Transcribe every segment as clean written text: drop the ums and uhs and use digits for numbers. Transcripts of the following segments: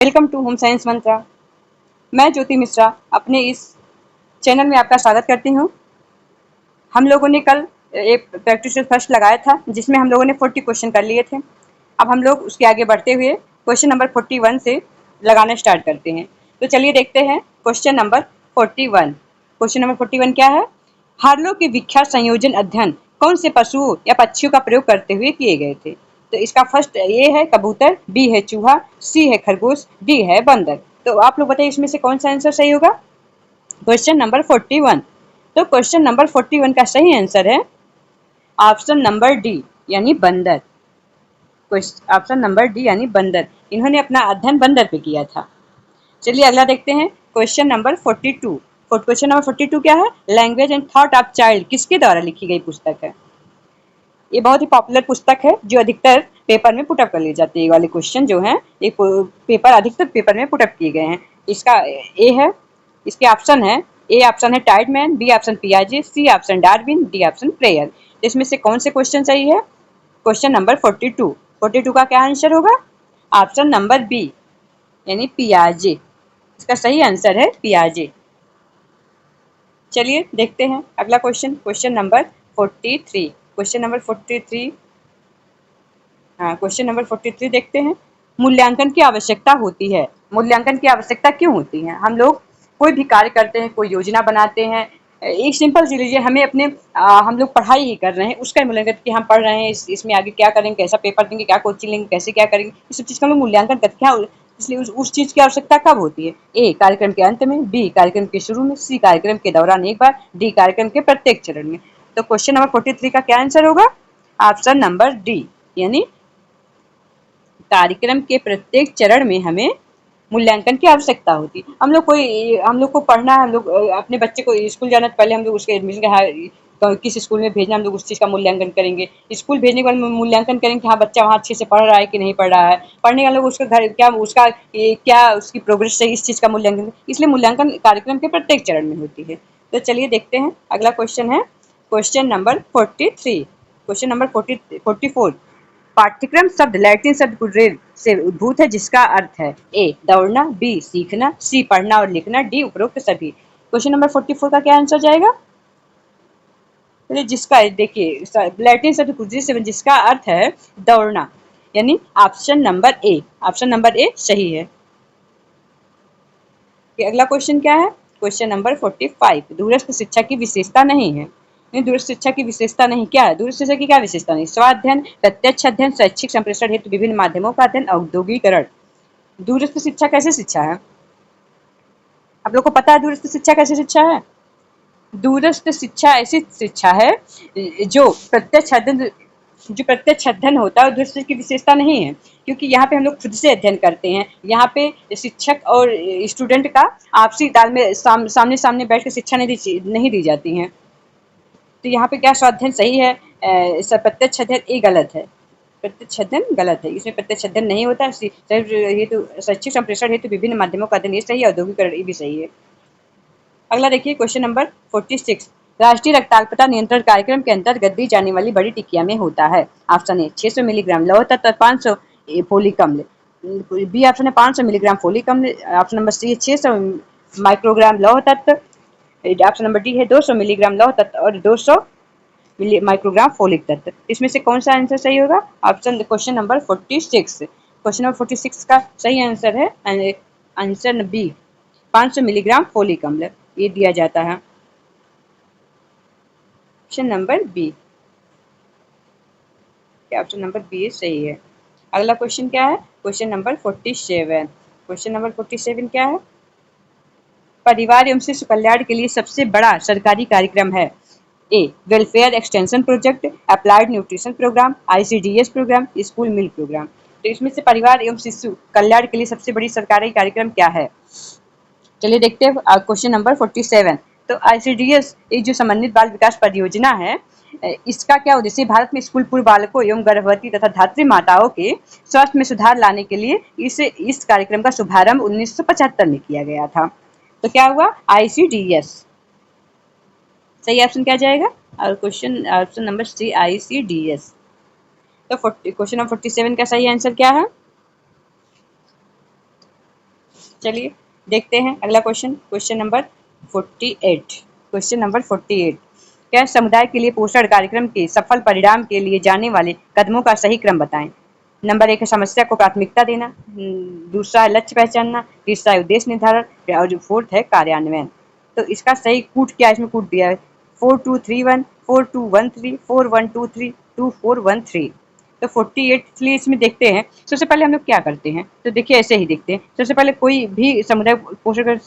Welcome to home science मंत्रा। मैं ज्योति मिश्रा अपने इस चैनल में आपका स्वागत करती हूँ। हम लोगों ने कल एक प्रैक्टिस फर्स्ट लगाया था जिसमें हम लोगों ने 40 क्वेश्चन कर लिए थे। अब हम लोग उसके आगे बढ़ते हुए क्वेश्चन नंबर 41 से लगाना स्टार्ट करते हैं। तो चलिए देखते हैं क्वेश्चन नंबर 41। क्वेश्चन नंबर 41 क्या है? हार्लो के विख्यात संयोजन अध्ययन कौन से पशुओं या पक्षियों का प्रयोग करते हुए किए गए थे? तो इसका फर्स्ट ए है कबूतर, बी है चूहा, सी है खरगोश, डी है बंदर। तो आप लोग बताइए इसमें से कौन सा आंसर सही होगा? Question number 41। तो क्वेश्चन नंबर 41 का सही आंसर है ऑप्शन नंबर डी यानी बंदर। ऑप्शन नंबर डी यानी बंदर। इन्होंने अपना अध्ययन बंदर पे किया था। चलिए अगला देखते हैं क्वेश्चन नंबर 42। क्वेश्चन नंबर 42 क्या है? Language and thought of child किसके द्वारा लिखी गई पुस्तक है? ये बहुत ही पॉपुलर पुस्तक है जो अधिकतर पेपर में पुटअप कर ली जाती है। ये वाले क्वेश्चन जो हैं ये पेपर अधिकतर पेपर में पुटअप किए गए हैं। इसका ए है, इसके ऑप्शन है, ए ऑप्शन है टाइडमैन, बी ऑप्शन पियाजे, C option Darwin, D option Preyer. इसमें से कौन से क्वेश्चन सही है? Question number 42। 42 का क्या आंसर होगा? ऑप्शन नंबर बी यानी पियाजे। इसका सही आंसर है पियाजे। चलिए देखते हैं अगला question, question number 43। Question number 43, हाँ क्वेश्चन नंबर 43 देखते हैं। मूल्यांकन की आवश्यकता होती है। मूल्यांकन की आवश्यकता क्यों होती है? हम लोग कोई भी कार्य करते हैं, कोई योजना बनाते हैं, एक सिंपल सी लीजिए, हमें अपने हम लोग पढ़ाई ही कर रहे हैं उसका मूल्यांकन कि हम पढ़ रहे हैं, इसमें आगे क्या करेंगे, कैसा पेपर देंगे, क्या कोचिंग लेंगे, कैसे क्या करेंगे, इस सब चीज़ का हम लोग मूल्यांकन करते हैं। इसलिए उस चीज़ की आवश्यकता कब होती है? ए कार्यक्रम के अंत में, बी कार्यक्रम के शुरू में, सी कार्यक्रम के दौरान एक बार, डी कार्यक्रम के प्रत्येक चरण में। तो क्वेश्चन नंबर 43 का क्या आंसर होगा? ऑप्शन नंबर डी यानी कार्यक्रम के प्रत्येक चरण में हमें मूल्यांकन की आवश्यकता होती है। हम लोग को पढ़ना है, हम लोग अपने बच्चे को स्कूल जाना तो पहले हम लोग उसके एडमिशन का किस स्कूल में भेजना, हम लोग उस चीज़ का मूल्यांकन करेंगे। स्कूल भेजने के बाद मूल्यांकन करेंगे कि हाँ बच्चा वहाँ अच्छे से पढ़ रहा है कि नहीं पढ़ रहा है। पढ़ने का लोग उसका घर क्या उसका क्या उसकी प्रोग्रेस है, इस चीज़ का मूल्यांकन, इसलिए मूल्यांकन कार्यक्रम के प्रत्येक चरण में होती है। तो चलिए देखते हैं अगला क्वेश्चन है क्वेश्चन नंबर 43। Question number 44। पाठ्यक्रम शब्द लैटिन शब्द कुरेल से उद्भूत है जिसका अर्थ है ए दौड़ना, बी सीखना, सी पढ़ना और लिखना, डी उपरोक्त सभी। क्वेश्चन नंबर 44 का क्या आंसर जाएगा? चलिए जिसका देखिए लैटिन शब्द कुरेल से जिसका अर्थ है दौड़ना यानी option number A. Option number ए सही है। अगला क्वेश्चन क्या है? Question number 45। दूरस्थ शिक्षा की विशेषता नहीं है। दूरस्थ शिक्षा की विशेषता नहीं क्या है? दूरस्थ शिक्षा की क्या विशेषता नहीं? स्वाध्ययन, प्रत्यक्ष अध्ययन, शैक्षिक संप्रेषण हेतु विभिन्न माध्यमों का अध्ययन, औद्योगिकरण। दूरस्थ शिक्षा कैसे शिक्षा है? आप लोग को पता है दूरस्थ शिक्षा कैसे शिक्षा है? दूरस्थ शिक्षा ऐसी शिक्षा है जो प्रत्यक्ष अध्ययन जो प्रत्यक्ष अध्ययन होता है दूरस्थ की विशेषता नहीं है, क्योंकि यहाँ पे हम लोग खुद से अध्ययन करते हैं। यहाँ पे शिक्षक और स्टूडेंट का आपसी तालमेल सामने सामने बैठ कर शिक्षा नहीं दी जाती है। तो यहाँ पे क्या स्वाध्ययन सही है? प्रत्यक्ष अध्ययन ये गलत है। प्रत्यक्ष अध्ययन गलत है, इसमें प्रत्यक्ष अध्ययन नहीं होता। हेतु शैक्षिक संप्रेषण हेतु विभिन्न माध्यमों का अध्ययन ये सही है, औद्योगिकरण ये भी सही है। अगला देखिए क्वेश्चन नंबर 46। राष्ट्रीय रक्ताल्पता नियंत्रण कार्यक्रम के अंतर्गत दी जाने वाली बड़ी टिकिया में होता है। ऑप्शन ए 600 मिलीग्राम लौह तत्व, 500 फोलिक अम्ल, बी ऑप्शन है 500 मिलीग्राम फोलिक अम्ल, ऑप्शन नंबर सी 600 माइक्रोग्राम लौह तत्व, ऑप्शन नंबर डी है 200 मिलीग्राम लौह तत्व और 200 माइक्रोग्राम फोलिक तत्व। इसमें से कौन सा आंसर सही होगा? Option question number 46। Question number 46 का सही आंसर है आंसर बी 500 मिलीग्राम फोलिक अम्ल, ये दिया जाता है। Option number B, option number B सही है। अगला क्वेश्चन क्या है? Question number 47। क्वेश्चन नंबर 47 क्या है? परिवार एवं शिशु कल्याण के लिए सबसे बड़ा सरकारी कार्यक्रम है। A welfare extension project, applied nutrition programme, ICDS programme, school meal programme. तो इसमें से परिवार एवं शिशु कल्याण के लिए सबसे बड़ी सरकारी कार्यक्रम क्या है? चलिए देखते हैं क्वेश्चन नंबर 47। तो आईसीडीएस एक जो समन्वित बाल विकास परियोजना है, इसका क्या उद्देश्य? भारत में स्कूल पूर्व बालकों एवं गर्भवती तथा धात्री माताओं के स्वास्थ्य में सुधार लाने के लिए इस कार्यक्रम का शुभारंभ 1975 में किया गया था। तो क्या हुआ? आईसीडीएस। सही ऑप्शन क्या जाएगा? और question option number C ICDS. तो क्वेश्चन नंबर 47 का सही आंसर क्या है? चलिए देखते हैं अगला question, question number 48। Question number 48, क्या समुदाय के लिए पोषण कार्यक्रम के सफल परिणाम के लिए जाने वाले कदमों का सही क्रम बताएं। नंबर 1 है समस्या को प्राथमिकता देना, दूसरा है लक्ष्य पहचानना, तीसरा है उद्देश्य निर्धारण और जो फोर्थ है कार्यान्वयन। तो इसका सही कूट क्या इसमें कूट दिया है 4231, 4213, 4123, 2413। तो 48 इसलिए इसमें देखते हैं। सबसे पहले हम लोग क्या करते हैं, तो देखिए ऐसे ही देखते हैं। सबसे पहले कोई भी समुदाय पोषण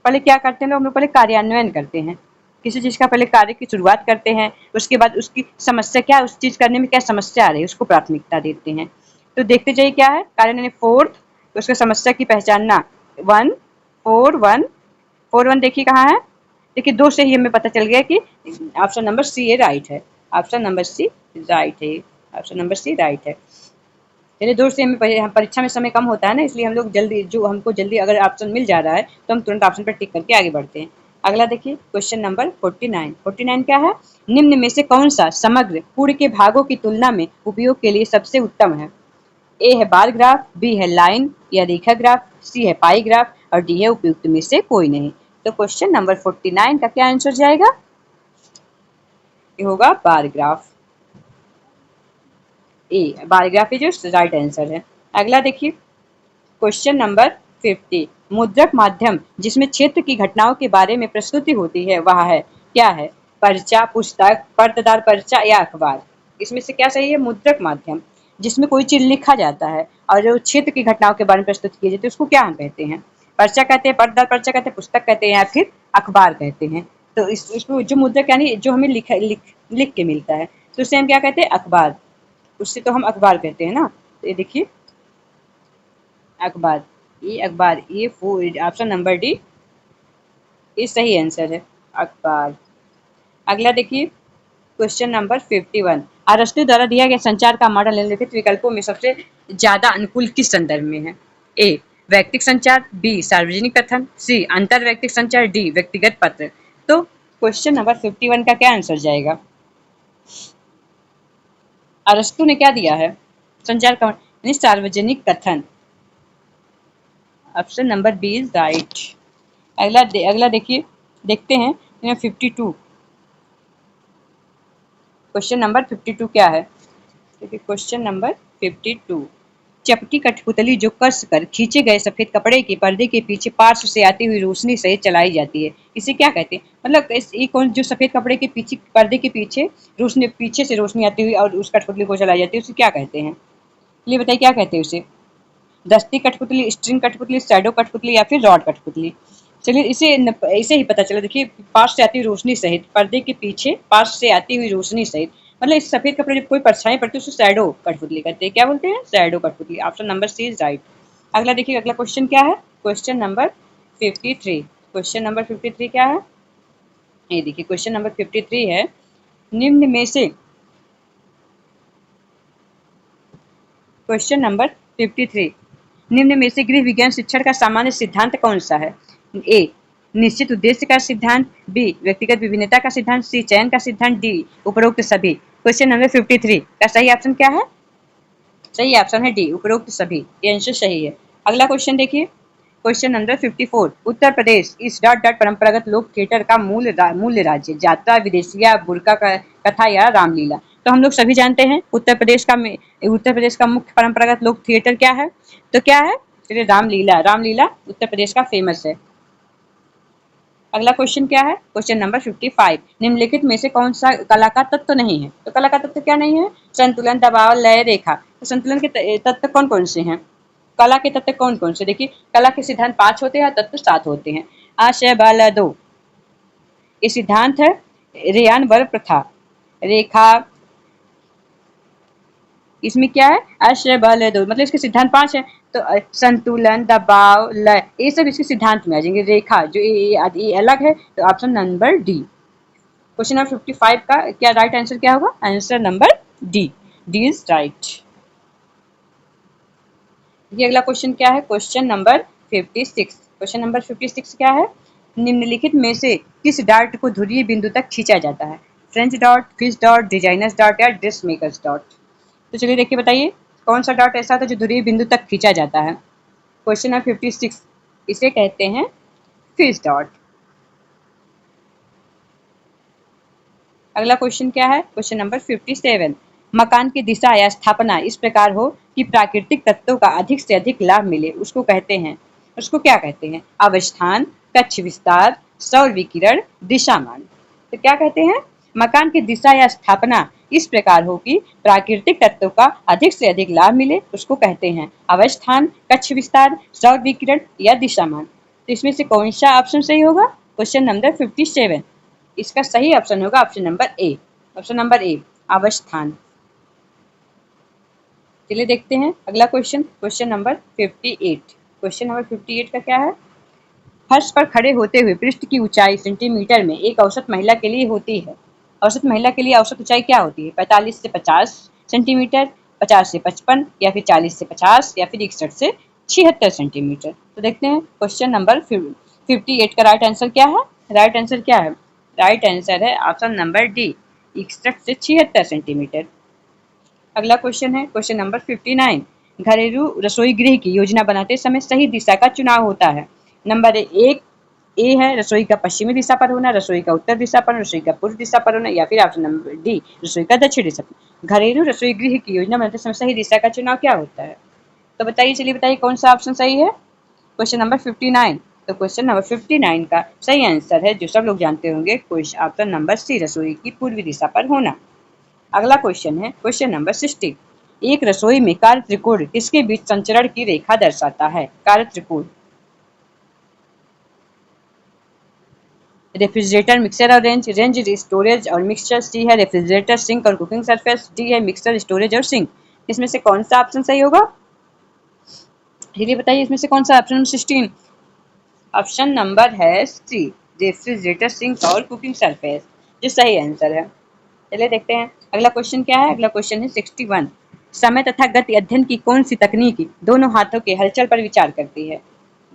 पहले क्या करते हैं, हम लोग पहले कार्यान्वयन करते हैं। किसी चीज़ का पहले कार्य की शुरुआत करते हैं, उसके बाद उसकी समस्या क्या है, उस चीज़ करने में क्या समस्या आ रही है उसको प्राथमिकता देते हैं। तो देखते जाइए क्या है कार्यान्वयन फोर्थ, तो उसका समस्या की पहचानना 14141 देखिए कहाँ है। देखिए 2 से ही हमें पता चल गया कि ऑप्शन नंबर सी है राइट है। ऑप्शन नंबर सी राइट है। ऑप्शन नंबर सी राइट है। चलिए 2 से हमें परीक्षा में समय कम होता है ना, इसलिए हम लोग जल्दी जो हमको जल्दी अगर ऑप्शन मिल जा रहा है तो हम तुरंत ऑप्शन पर टिक करके आगे बढ़ते हैं। अगला देखिए क्वेश्चन नंबर 49। 49 क्या है, निम्न में से कौन सा समग्र पूर्ण के भागों की तुलना में उपयोग के लिए सबसे उत्तम है। ए है बार ग्राफ, बी है लाइन या रेखा ग्राफ, सी है पाई ग्राफ और डी है उपयुक्त में से कोई नहीं। तो क्वेश्चन नंबर 49 का क्या आंसर जाएगा, ये होगा बार ग्राफ। ए बार ग्राफ जो राइट आंसर है। अगला देखिए क्वेश्चन नंबर 50, मुद्रक माध्यम जिसमें क्षेत्र की घटनाओं के बारे में प्रस्तुति होती है वह है क्या है, पर्चा, पुस्तक, पर्तदार पर्चा या अखबार। इसमें से क्या सही है, मुद्रक माध्यम जिसमें कोई चीज लिखा जाता है और जो क्षेत्र की घटनाओं के बारे में प्रस्तुत की जाती है उसको क्या हम कहते हैं, पर्चा कहते हैं, पर्तदार पर्चा कहते हैं, पुस्तक कहते हैं या फिर अखबार कहते हैं। तो इसको जो मुद्रक यानी जो हमें लिख के मिलता है तो उसे हम क्या कहते हैं, अखबार। उससे तो हम अखबार कहते हैं ना। तो ये देखिए अखबार, ये अखबार, ये ऑप्शन नंबर डी ये सही आंसर है, अखबार। अगला देखिए क्वेश्चन नंबर 51, अरस्तु द्वारा दिया गया संचार का मॉडल निम्नलिखित विकल्पों में सबसे ज्यादा अनुकूल किस संदर्भ में है। ए व्यक्तिगत संचार, बी सार्वजनिक कथन, सी अंतर व्यक्तिगत संचार, डी व्यक्तिगत पत्र। तो क्वेश्चन नंबर 51 का क्या आंसर जाएगा, अरस्तु ने क्या दिया है संचार का यानी सार्वजनिक कथन। Option number B is right. अगला देखिए देखते हैं 52, क्वेश्चन नंबर 52 क्या है। देखिए क्वेश्चन नंबर 52, चपटी कठपुतली जो कस कर खींचे गए सफेद कपड़े के पर्दे के पीछे पार्श्व से आती हुई रोशनी सहित चलाई जाती है, इसे क्या कहते हैं। मतलब ये कौन जो सफेद कपड़े के पीछे पर्दे के पीछे रोशनी, पीछे से रोशनी आती हुई और उस कठपुतली को चलाई जाती है उसे क्या कहते हैं, ये बताइए क्या कहते हैं उसे। दस्ती कठपुतली, स्ट्रिंग कठपुतली, शैडो कठपुतली या फिर रॉड कठपुतली। चलिए इसे ही पता चला। देखिए पास से आती हुई रोशनी सहित, पर्दे के पीछे पास से आती हुई रोशनी सहित, मतलब इस सफेद कपड़े जब कोई परछाई पड़ती है उसको शैडो कठपुतली कहते हैं। क्या बोलते हैं, शैडो कठपुतली। Option number C is right. अगला देखिए अगला क्वेश्चन क्या है, क्वेश्चन नंबर 53। क्वेश्चन नंबर 53 क्या है, ये देखिए क्वेश्चन नंबर 53 है, निम्न में से क्वेश्चन नंबर 53, निम्न में से गृह विज्ञान शिक्षण का सामान्य सिद्धांत कौन सा है। ए निश्चित उद्देश्य का सिद्धांत, बी व्यक्तिगत विभिन्नता का सिद्धांत, सी चयन का सिद्धांत, डी उपरोक्त सभी। क्वेश्चन नंबर 53 का सही ऑप्शन क्या है, सही ऑप्शन है डी उपरोक्त सभी, ये आंसर सही है। अगला क्वेश्चन देखिए क्वेश्चन नंबर 54, उत्तर प्रदेश इस डॉट डॉट परंपरागत लोक थिएटर का मूल्य राज्य, यात्रा, विदेशिया, बुरका कथा या रामलीला। तो हम लोग सभी जानते हैं उत्तर प्रदेश का मुख्य परंपरागत लोक थिएटर क्या है, तो क्या है, चलिए रामलीला। रामलीला उत्तर प्रदेश का फेमस है। अगला क्वेश्चन क्या है, क्वेश्चन नंबर 55, निम्नलिखित में से कौन सा कला का तत्व नहीं है। तो कला का तत्व क्या नहीं है, संतुलन, दबाव, लय, रेखा। तो संतुलन के तत्व कौन कौन से हैं, कला के तत्व कौन कौन से, देखिए कला के सिद्धांत 5 होते हैं, तत्व 7 होते हैं। आशय, बल, दो, ये सिद्धांत है। रेयान वर्ग प्रथा, रेखा, इसमें क्या है, आश्रय, बल, दो, मतलब इसके सिद्धांत 5 है। तो संतुलन, दबाव, लय, ये सब इसके सिद्धांत में आ जाएंगे। रेखा जो ये अलग है, तो option number D. Question number 55 का क्या राइट आंसर क्या होगा, answer number D, D is right. ये अगला क्वेश्चन क्या है, क्वेश्चन नंबर 56। क्वेश्चन नंबर 56 क्या है, निम्नलिखित में से किस डार्ट को ध्रुवीय बिंदु तक खींचा जाता है। French dot, fish dot, designers dot या ड्रेस मेकर्स डॉट। चलिए देखिए बताइए कौन सा डॉट ऐसा था जो ध्रुवीय बिंदु तक खींचा जाता है। क्वेश्चन नंबर 56, इसे कहते हैं फिश डॉट। अगला क्वेश्चन क्या है? Question number 57। मकान की दिशा या स्थापना इस प्रकार हो कि प्राकृतिक तत्वों का अधिक से अधिक लाभ मिले, उसको क्या कहते हैं? अवस्थान, कक्ष विस्तार, सौर विकिरण, दिशामान। तो क्या कहते हैं? मकान की दिशा या स्थापना इस प्रकार हो कि प्राकृतिक तत्वों का अधिक से अधिक लाभ मिले, उसको कहते हैं अवस्थान, कक्ष विस्तार, सौर विकिरण या दिशामान। तो इसमें से कौन सा ऑप्शन सही होगा? क्वेश्चन नंबर 57, इसका सही ऑप्शन होगा option number A. Option number A, अवस्थान। चलिए देखते हैं अगला question, question number 58। Question number 58 का क्या है? फर्श पर खड़े होते हुए पृष्ठ की ऊंचाई सेंटीमीटर में एक औसत महिला के लिए होती है। औसत महिला के लिए औसत ऊंचाई क्या होती है? 45 से 50 सेंटीमीटर, 50 से 55, या फिर 40 से 50, या फिर 61 से 76 सेंटीमीटर। तो देखते हैं क्वेश्चन नंबर 58 का राइट आंसर क्या है? राइट आंसर क्या है? राइट आंसर है ऑप्शन नंबर डी, 61 से 76 सेंटीमीटर। अगला क्वेश्चन है क्वेश्चन नंबर 59। घरेलू रसोई गृह की योजना बनाते समय सही दिशा का चुनाव होता है। नंबर एक ए है रसोई का पश्चिमी दिशा पर होना, रसोई का उत्तर दिशा पर, रसोई का पूर्व दिशा पर होना, या फिर ऑप्शन नंबर डी, रसोई का दक्षिण दिशा पर। घरेलू रसोई गृह की योजना बनाते समय सही दिशा का चुनाव क्या होता है? तो बताइए, चलिए बताइए कौन सा ऑप्शन सही है? Question number 59। तो क्वेश्चन नंबर 59 का सही आंसर है, जो सब लोग जानते होंगे, ऑप्शन नंबर सी, रसोई की पूर्वी दिशा पर होना। अगला क्वेश्चन है क्वेश्चन नंबर 60। एक रसोई में कार्य त्रिकोण किसके बीच संचरण की रेखा दर्शाता है? कार्य त्रिकोण। रेफ्रिजरेटर, मिक्सर और रेंज, रेंज स्टोरेज और मिक्सचर, सी है रेफ्रिजरेटर, सिंक और कुकिंग सरफेस, डी है मिक्सर, स्टोरेज और सिंक। इसमें से कौन सा ऑप्शन सही होगा? चलिए बताइए इसमें से कौन सा ऑप्शन 16? ऑप्शन नंबर है सी, रेफ्रिजरेटर, सिंक और कुकिंग सरफेस, जो सही आंसर है। चलिए देखते हैं अगला क्वेश्चन क्या है। अगला क्वेश्चन है 61। समय तथा गति अध्ययन की कौन सी तकनीक दोनों हाथों के हलचल पर विचार करती है?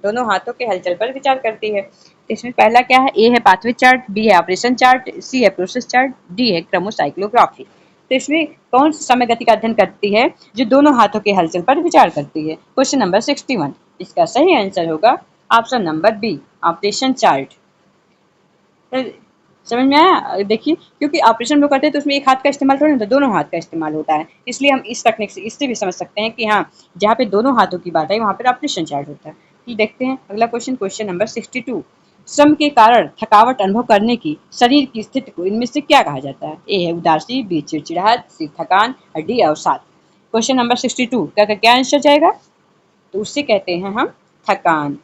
दोनों हाथों के हलचल पर विचार करती है। तो इसमें पहला क्या है? ए है पाथवे चार्ट, बी है ऑपरेशन चार्ट, सी है प्रोसेस चार्ट, डी है क्रोमोसाइक्लोग्राफी। तो इसमें कौन सी समय गति का अध्ययन करती है जो दोनों हाथों के हलचल पर विचार करती है? क्वेश्चन नंबर 61, इसका सही आंसर होगा option number B, operation chart. समझ में आया? देखिए, क्योंकि ऑपरेशन लोग करते हैं तो उसमें एक हाथ का इस्तेमाल थोड़ी होता है, दोनों हाथ का इस्तेमाल होता है। इसलिए हम इस तकनीक से इससे भी समझ सकते हैं कि हाँ, जहाँ पे दोनों हाथों की बात है वहाँ पर ऑपरेशन चार्ट होता है। तो देखते हैं अगला क्वेश्चन, क्वेश्चन नंबर 62। श्रम के कारण थकावट अनुभव करने की शरीर की स्थिति को इनमें से क्या कहा जाता है? ए है उदासी, बी चिड़चिड़ाहट, सी थकान, और डी अवसाद। क्वेश्चन नंबर 62 का क्या आंसर जाएगा? तो उससे कहते हैं हम थकान।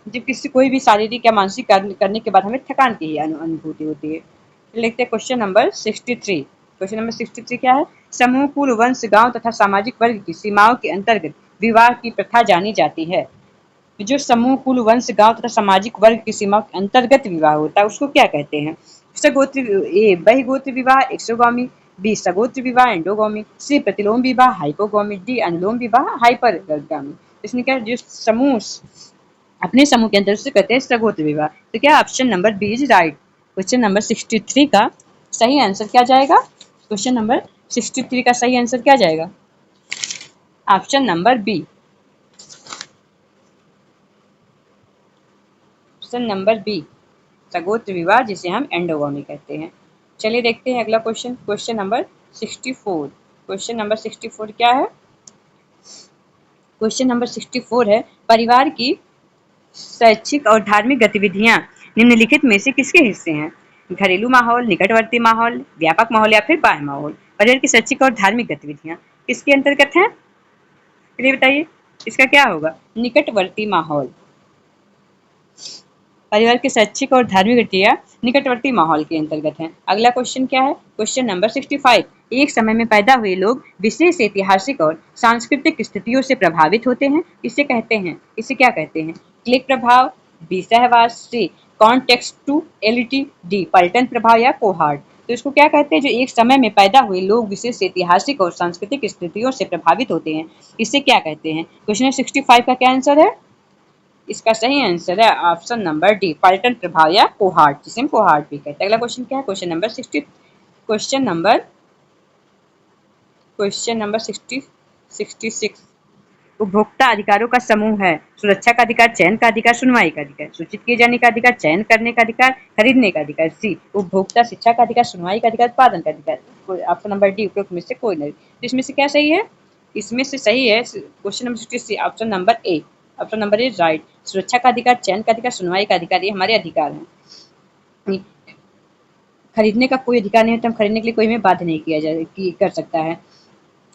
जब किसी कोई भी शारीरिक या मानसिक कार्य करने के बाद हमें थकान की ही अनुभूति होती है। लिखते हैं क्वेश्चन नंबर 63। क्वेश्चन नंबर 63 क्या है? समूह, कुल, वंश, गांव तथा सामाजिक वर्ग की सीमाओं के अंतर्गत विवाह की प्रथा जानी जाती है। जो समूह, कुल, वंश, गांव तथा सामाजिक वर्ग की सीमाओं के अंतर्गत विवाह होता है उसको क्या कहते हैं? सगोत्र, ए बहिगोत्र विवाह एक्सोगामी, बी सगोत्र विवाह एंडोगामी, सी प्रतिलोम विवाह हाइपोगामी, डी अनुलोम विवाह हाइपरगामी। इसमें क्या, जो समूह अपने समूह के अंदर से कहते हैं सगोत्र विवाह। तो क्या option number B is right? Question number 63 का सही आंसर क्या जाएगा? क्वेश्चन नंबर 63 का सही आंसर क्या जाएगा? Option number B, option number B, सगोत्र विवाह, जिसे हम एंडोगामी कहते हैं। चलिए देखते हैं अगला question, question number 64। Question number 64 क्या है? क्वेश्चन नंबर 64 है, परिवार की शैक्षिक और धार्मिक गतिविधियां निम्नलिखित में से किसके हिस्से हैं? घरेलू माहौल, निकटवर्ती माहौल, व्यापक माहौल, या फिर बाह्य माहौल। परिवार की शैक्षिक और धार्मिक गतिविधियां किसके अंतर्गत हैं? चलिए बताइए इसका क्या होगा? निकटवर्ती माहौल। परिवार की शैक्षिक और धार्मिक गतिविधियां निकटवर्ती माहौल के अंतर्गत हैं। अगला क्वेश्चन क्या है? Question number 65। एक समय में पैदा हुए लोग विशेष ऐतिहासिक और सांस्कृतिक स्थितियों से प्रभावित होते हैं, इसे कहते हैं, इसे क्या कहते हैं? क्लिक प्रभाव, बी सहवास, सी कॉन्टेक्सटुएलिटी, डी पलटन प्रभाव, या कोहार्ट। तो इसको क्या कहते हैं? जो एक समय में पैदा हुए लोग विशेष ऐतिहासिक और सांस्कृतिक स्थितियों से प्रभावित होते हैं, इसे क्या कहते हैं? क्वेश्चन 65 का क्या आंसर है? इसका सही आंसर है ऑप्शन नंबर डी, पलटन प्रभाव या कोहार्ट, जिसे हम कोहार्ट भी कहते हैं। अगला क्वेश्चन क्या है? Question number 60, question number 66। उपभोक्ता अधिकारों का समूह है। सुरक्षा का अधिकार, चयन का अधिकार, सुनवाई का अधिकार, सूचित किए जाने का अधिकार, चयन करने का अधिकार, खरीदने का अधिकार। सी उपभोक्ता शिक्षा का अधिकार, सुनवाई का अधिकार, उत्पादन का अधिकार। ऑप्शन नंबर डी उपरोक्त में से कोई नहीं। इसमें से क्या सही है? इसमें से सही है question number 63 option number A. Option number A right. सुरक्षा का अधिकार, चयन का अधिकार, सुनवाई का अधिकार ये हमारे अधिकार हैं। खरीदने का कोई अधिकार नहीं है, तो हम खरीदने के लिए कोई हमें बाध्य नहीं किया जाए कर सकता है।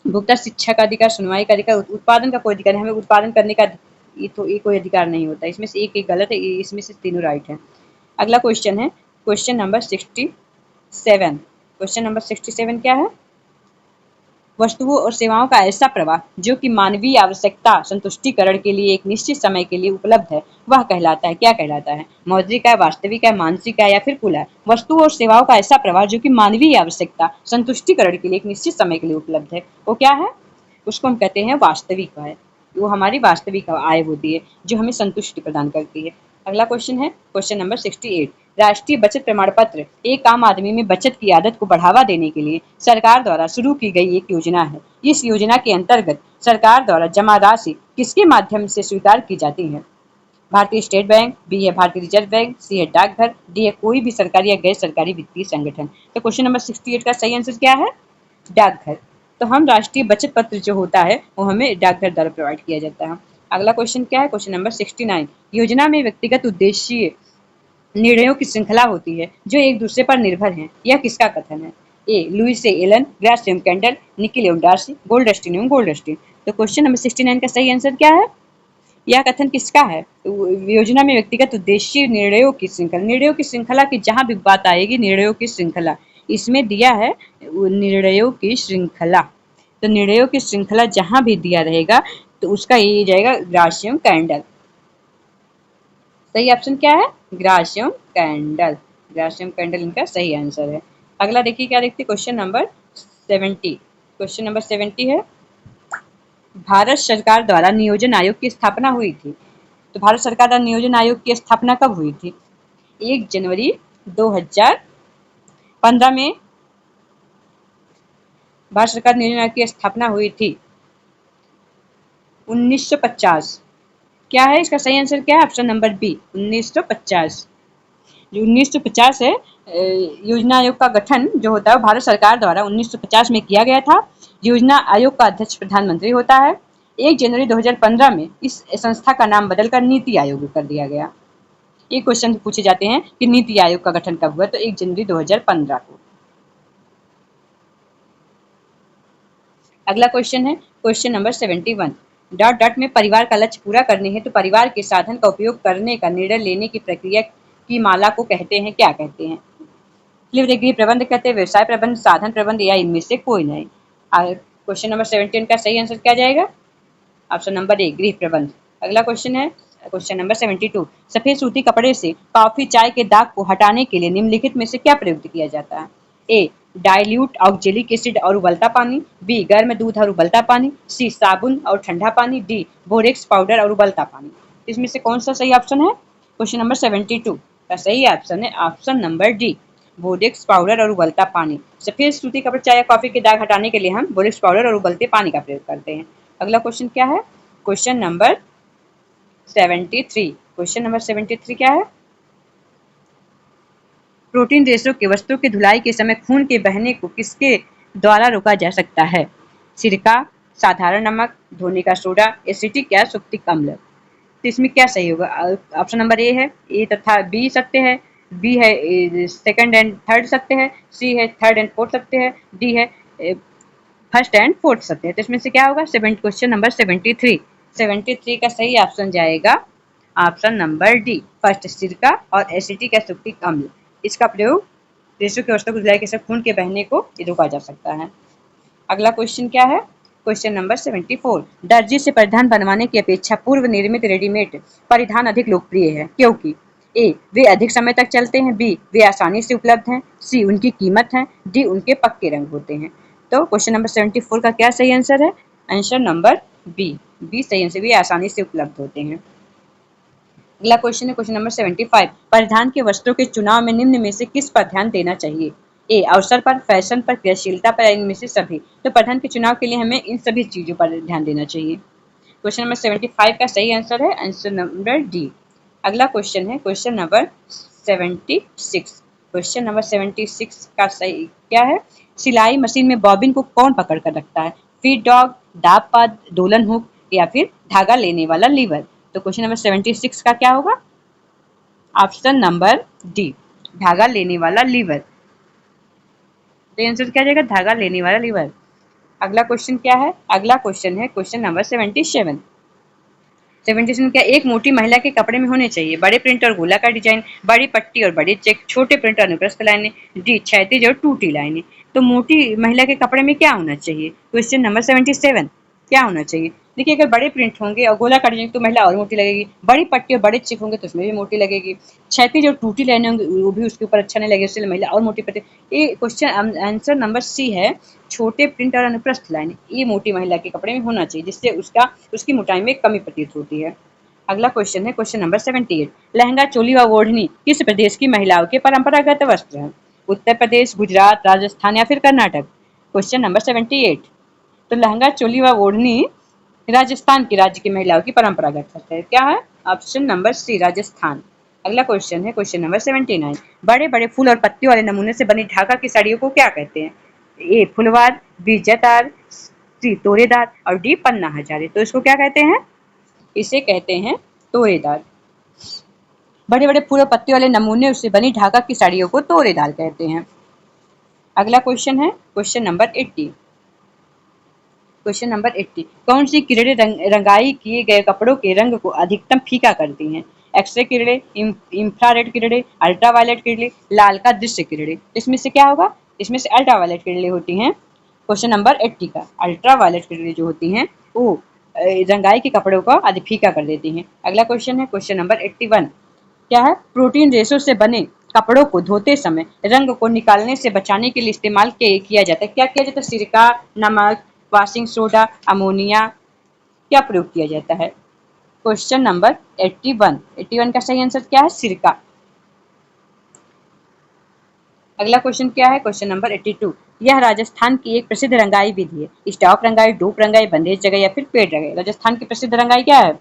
उपभोक्ता शिक्षा का अधिकार, सुनवाई का अधिकार, उत्पादन का कोई अधिकार नहीं, हमें उत्पादन करने का ये कोई अधिकार नहीं होता। इसमें से एक गलत है, इसमें से तीनों राइट है। अगला क्वेश्चन है क्वेश्चन नंबर 67। क्वेश्चन नंबर 67 क्या है? वस्तुओं और सेवाओं का ऐसा प्रवाह जो कि मानवीय आवश्यकता संतुष्टिकरण के लिए एक निश्चित समय के लिए उपलब्ध है, वह कहलाता है, क्या कहलाता है? मौद्रिक है, वास्तविक है, मानसिक है या फिर कुल है? वस्तुओं और सेवाओं का ऐसा प्रवाह जो कि मानवीय आवश्यकता संतुष्टिकरण के लिए एक निश्चित समय के लिए उपलब्ध है, वो क्या है? उसको हम कहते हैं वास्तविक आय। वो हमारी वास्तविक आय होती है जो हमें संतुष्टि प्रदान करती है। अगला क्वेश्चन है क्वेश्चन नंबर 68। राष्ट्रीय बचत प्रमाण पत्र एक आम आदमी में बचत की आदत को बढ़ावा देने के लिए सरकार द्वारा शुरू की गई एक योजना है। इस योजना के अंतर्गत सरकार द्वारा जमा राशि किसके माध्यम से स्वीकार की जाती है? भारतीय स्टेट बैंक, बी है भारतीय रिजर्व बैंक, सी है डाकघर, डी है कोई भी सरकारी या गैर सरकारी वित्तीय संगठन। तो क्वेश्चन नंबर 68 का सही आंसर क्या है? डाकघर। तो हम राष्ट्रीय बचत पत्र जो होता है वो हमें डाकघर द्वारा प्रोवाइड किया जाता है। अगला क्वेश्चन क्या है? Question number 69। योजना में व्यक्तिगत उद्देश्य निर्णयों की श्रृंखला होती है जो एक दूसरे पर निर्भर हैं। यह किसका कथन है? ए लुईस एलन, ग्रासिम कैंडल, निकिल एवं डार्सी, गोल्डस्टीन एवं गोल्डस्टीन। तो क्वेश्चन नंबर 69 का सही आंसर क्या है? यह कथन किसका है? योजना में व्यक्तिगत उद्देश्य निर्णयों की श्रृंखला की जहां भी बात आएगी, निर्णयों की श्रृंखला इसमें दिया है, निर्णयों की श्रृंखला। तो निर्णयों की श्रृंखला जहां भी दिया रहेगा तो उसका ये जाएगा ग्रासिम कैंडल। सही ऑप्शन क्या है? ग्रासिम कैंडल। ग्रासिम कैंडल इनका सही आंसर है। अगला देखिए क्या देखते, क्वेश्चन नंबर 70। क्वेश्चन नंबर 70 है भारत सरकार द्वारा नियोजन आयोग की स्थापना हुई थी। तो भारत सरकार द्वारा नियोजन आयोग की स्थापना कब हुई थी? 1 जनवरी 2015 में भारत सरकार नियोजन आयोग की स्थापना हुई थी। 1950 क्या है इसका सही आंसर क्या है? Option number B 1950। जो 1950 है योजना आयोग का गठन जो होता है भारत सरकार द्वारा 1950 में किया गया था। योजना आयोग का अध्यक्ष प्रधानमंत्री होता है। 1 जनवरी 2015 में इस संस्था का नाम बदलकर नीति आयोग कर दिया गया। ये क्वेश्चन पूछे जाते हैं कि नीति आयोग का गठन कब हुआ? तो 1 जनवरी 2015 को। अगला क्वेश्चन है क्वेश्चन नंबर 71। डॉट डॉट में परिवार का लक्ष्य पूरा करने हेतु परिवार के साधन का उपयोग करने का निर्णय लेने की प्रक्रिया की माला को कहते हैं, क्या कहते हैं? गृह प्रबंध कहते हैं, व्यवसाय प्रबंध, साधन प्रबंध या इनमें से कोई नहीं। क्वेश्चन नंबर 17 का सही आंसर क्या जाएगा? ऑप्शन नंबर ए गृह प्रबंध। अगला क्वेश्चन है क्वेश्चन नंबर 72। सफेद सूती कपड़े से कॉफी चाय के दाग को हटाने के लिए निम्नलिखित में से क्या प्रयुक्त किया जाता है? ए डाइल्यूट ऑक्जेलिक एसिड और उबलता पानी, बी गर्म दूध और उबलता पानी, सी साबुन और ठंडा पानी, डी बोरेक्स पाउडर और उबलता पानी। इसमें से कौन सा सही ऑप्शन है? क्वेश्चन नंबर 72 का सही ऑप्शन है option number D borax powder और उबलता पानी। सफेद सूती कपड़े चाय या कॉफी के दाग हटाने के लिए हम बोरेक्स पाउडर और उबलते पानी का प्रयोग करते हैं। अगला क्वेश्चन क्या है? Question number 73। क्वेश्चन नंबर 73 क्या है? प्रोटीन रेशो के वस्तु की धुलाई के समय खून के बहने को किसके द्वारा रोका जा सकता है? सिरका, साधारण नमक, धोने का सोडा, एसिटिक या सुक्तिक अम्ल। तो इसमें क्या सही होगा? ऑप्शन नंबर ए है ए तथा बी सत्य है, बी है सेकंड एंड थर्ड सत्य है, सी है थर्ड एंड फोर्थ सत्य है, डी है फर्स्ट एंड फोर्थ सत्य है। तो इसमें से क्या होगा? Question number 73। 73 का सही ऑप्शन जाएगा ऑप्शन नंबर डी फर्स्ट, सिरका और एसिटिक या सुक्तिक अम्ल। इसका प्रयोग रेशो के वस्तु को धुलाई के समय खून के बहने को रोका जा सकता है। अगला क्वेश्चन क्या है? Question number 74। दर्जी से परिधान बनवाने की अपेक्षा पूर्व निर्मित रेडीमेड परिधान अधिक लोकप्रिय है क्योंकि ए वे अधिक समय तक चलते हैं, बी वे आसानी से उपलब्ध हैं, सी उनकी कीमत है, डी उनके पक्के रंग होते हैं। तो क्वेश्चन नंबर 74 का क्या सही आंसर है? आंसर नंबर बी सही आंसर, वे आसानी से उपलब्ध होते हैं। अगला क्वेश्चन है क्वेश्चन नंबर 75। परिधान के वस्त्रों के चुनाव में निम्न में से किस पर ध्यान देना चाहिए? ए अवसर पर, फैशन पर, क्रियाशीलता पर, इनमें से सभी। तो परिधान के चुनाव के लिए हमें इन सभी चीजों पर ध्यान देना चाहिए। क्वेश्चन नंबर 75 का सही आंसर है आंसर नंबर डी। अगला क्वेश्चन है क्वेश्चन नंबर 76। क्वेश्चन नंबर 76 का सही क्या है? सिलाई मशीन में बॉबिन को कौन पकड़ कर रखता है? फीड डॉग, दाब पाद, दोलन हुक या फिर धागा लेने वाला लीवर। तो क्वेश्चन नंबर 76 का क्या होगा? ऑप्शन नंबर डी, धागा लेने वाला लीवर। तो आंसर क्या जाएगा? धागा लेने वाला लीवर। अगला क्वेश्चन क्या है? अगला क्वेश्चन है क्वेश्चन नंबर 77। 77 क्या? एक मोटी महिला के कपड़े में होने चाहिए बड़े प्रिंट और गोला का डिजाइन, बड़ी पट्टी और बड़े चेक, छोटे प्रिंट और अनुप्रस्थ लाइनें, डी क्षैतिज और टूटी लाइनें। तो मोटी महिला के कपड़े में क्या होना चाहिए? क्वेश्चन नंबर 77 क्या होना चाहिए? देखिए, अगर बड़े प्रिंट होंगे और गोला का डिजाइन तो महिला और मोटी लगेगी, बड़ी पट्टी और बड़े चेक होंगे तो उसमें भी मोटी लगेगी, क्षैतिज और टूटी लाइनें होंगी वो भी उसके ऊपर अच्छा नहीं लगेगा, इसलिए महिला और मोटी पट्टी। ये क्वेश्चन आंसर नंबर सी है, छोटे प्रिंट और अनुप्रस्थ लाइन, ये मोटी महिला के कपड़े में होना चाहिए जिससे उसकी मोटाई में कमी प्रतीत होती है। अगला क्वेश्चन है क्वेश्चन नंबर 78। लहंगा, चोली व ओढ़नी किस प्रदेश की महिलाओं के परंपरागत वस्त्र हैं? उत्तर प्रदेश, गुजरात, राजस्थान या फिर कर्नाटक। Question number 78। तो लहंगा, चोली व ओढ़नी राजस्थान की राज्य की महिलाओं की परंपरागत वस्त्र है। क्या है? Option number C, Rajasthan. अगला क्वेश्चन है क्वेश्चन नंबर 79। बड़े बड़े फूल और पत्तियों वाले नमूने से बनी ढाका की साड़ियों को क्या कहते हैं? ए फुलवार, बी जतार, सी तोरेदार और डी पन्ना हजारे। तो इसको क्या कहते हैं? इसे कहते हैं तोरेदार। बड़े बड़े फूल और पत्ती वाले नमूने उससे बनी ढाका की साड़ियों को तोरेदार कहते हैं। अगला क्वेश्चन है क्वेश्चन नंबर 80। Question number 80। कौन सी किरणें रंगाई किए गए कपड़ों के रंग को अधिकतम फीका करती हैं? एक्सरे किरणें, इंफ्रारेड किरणें, अल्ट्रावायलेट किरणें, लाल का दृश्य किरणें। इसमें से क्या होगा? इसमें से अल्ट्रावायलेट किरणें होती हैं। क्वेश्चन नंबर 80 का अल्ट्रावायलेट किरणें जो होती हैं वो रंगाई के कपड़ों को अधि फीका कर देती हैं। अगला क्वेश्चन है क्वेश्चन नंबर 81। क्या है? प्रोटीन रेशो से बने कपड़ों को धोते समय रंग को निकालने से बचाने के लिए इस्तेमाल किया जाता है। क्या किया जाता है? सिरका, नमक, वॉशिंग सोडा, अमोनिया, क्या प्रयोग किया जाता है? Question number 81। 81 का सही आंसर क्या है? सिरका। अगला क्वेश्चन क्या है? Question number 82। यह राजस्थान की एक प्रसिद्ध रंगाई विधि है। स्टॉक रंगाई, डूब रंगाई, बंदेज रंगाई या फिर पेड़ रंगाई। राजस्थान की प्रसिद्ध रंगाई क्या है?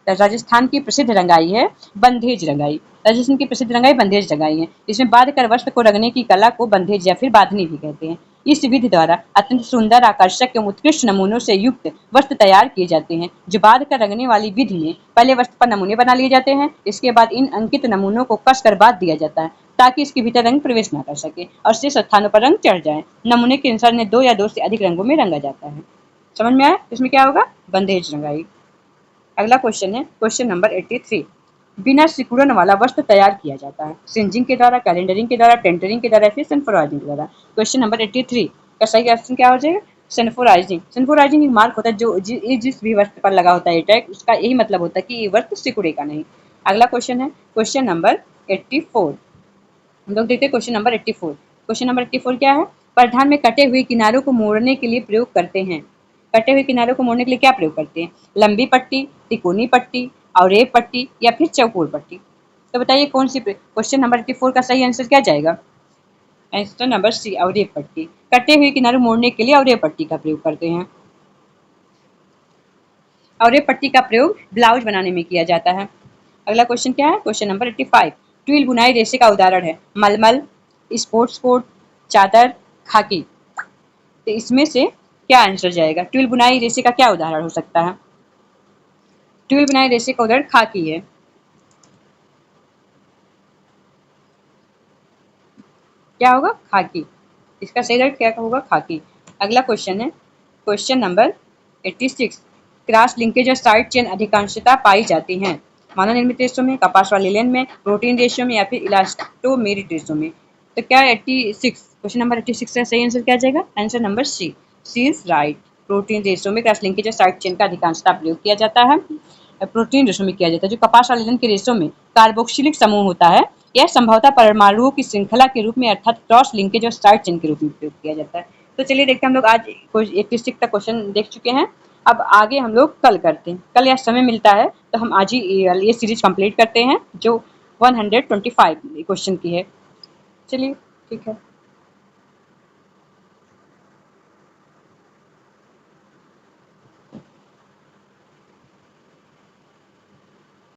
राजस्थान की प्रसिद्ध रंगाई है बंधेज रंगाई। राजस्थान की प्रसिद्ध रंगाई बंधेज रंगाई है। इसमें बांध कर वस्त्र को रंगने की कला को बंधेज या फिर बांधनी भी कहते हैं। इस विधि द्वारा अत्यंत सुंदर, आकर्षक एवं उत्कृष्ट नमूनों से युक्त वस्त्र तैयार किए जाते हैं। जो बांध कर रंगने वाली विधि में पहले वस्त्र पर नमूने बना लिए जाते हैं, इसके बाद इन अंकित नमूनों को कस कर बांध दिया जाता है ताकि इसके भीतर रंग प्रवेश न कर सके और शेष स्थानों पर रंग चढ़ जाए। नमूने के अनुसार इन्हें 2 या 2 से अधिक रंगों में रंगा जाता है। समझ में आया? इसमें क्या होगा? बंधेज रंगाई। अगला क्वेश्चन है क्वेश्चन नंबर 83। बिना सिकुड़न वाला वस्त्र तैयार किया जाता है सिंजिंग के द्वारा, कैलेंडरिंग के द्वारा, टेंटरिंग के द्वारा, फिर सनफोराइजिंग के द्वारा। क्वेश्चन नंबर 83 का सही ऑप्शन क्या हो जाएगा? सनफोराइजिंग। सनफोराइजिंग एक मार्क होता है जो जिस भी वस्त्र पर लगा होता है टैग, उसका यही मतलब होता है कि ये वस्त्र सिकुड़ेगा नहीं। अगला क्वेश्चन है क्वेश्चन नंबर 84। हम लोग देखते हैं क्वेश्चन नंबर 84। क्वेश्चन नंबर 84 क्या है? परिधान में कटे हुए किनारों को मोड़ने के लिए प्रयोग करते हैं। कटे हुए किनारों को मोड़ने के लिए क्या प्रयोग करते हैं? लंबी पट्टी, तिकोनी पट्टी, अवरेब पट्टी या फिर चौकोर पट्टी। तो बताइए कौन सी? क्वेश्चन नंबर 84 का सही आंसर क्या जाएगा? आंसर नंबर सी, अवरेब पट्टी। कटे हुए किनारे मोड़ने के लिए अवरेब पट्टी का प्रयोग करते हैं। अवरेब पट्टी का प्रयोग ब्लाउज बनाने में किया जाता है। अगला क्वेश्चन क्या है? Question number 85। ट्विल बुनाई रेशे का उदाहरण है मलमल, स्पोर्ट्स कोट, चादर, खाकी। तो इसमें से क्या आंसर जाएगा? ट्विल बुनाई रेशे का क्या उदाहरण हो सकता है? ट्विल बुनाई रेशे का उदाहरण खाकी है। क्या होगा? खाकी। इसका सही उत्तर क्या होगा? खाकी। अगला क्वेश्चन है क्वेश्चन नंबर 86। क्रॉस लिंकेज और साइड चेन अधिकांशतः पाई जाती हैं मानव निर्मित रेशों में, कपास वाले लिनेन में, प्रोटीन रेशो में या फिर इलास्टोमेरिक रेशो में। तो क्या 86 क्वेश्चन नंबर 86 का सही आंसर क्या जाएगा? Answer number C, C is right. Protein ratio में क्रॉस लिंकेज और साइड चेन का अधिकांशतः प्रयोग किया जाता है। प्रोटीन रेशो में किया जाता है। जो कपास वाले लिनेन के रेशो में कार्बोक्सिलिक समूह होता है, यह संभवतः परमाणुओं की श्रृंखला के रूप में अर्थात क्रॉस लिंकेज और साइड चेन के रूप में प्रयोग किया जाता है। तो चलिए देखते हैं, हम लोग आज 86 का क्वेश्चन देख चुके हैं। अब आगे हम लोग कल करते हैं। कल या समय मिलता है तो हम आज ही ये सीरीज कंप्लीट करते हैं जो 125 क्वेश्चन की है। चलिए ठीक है।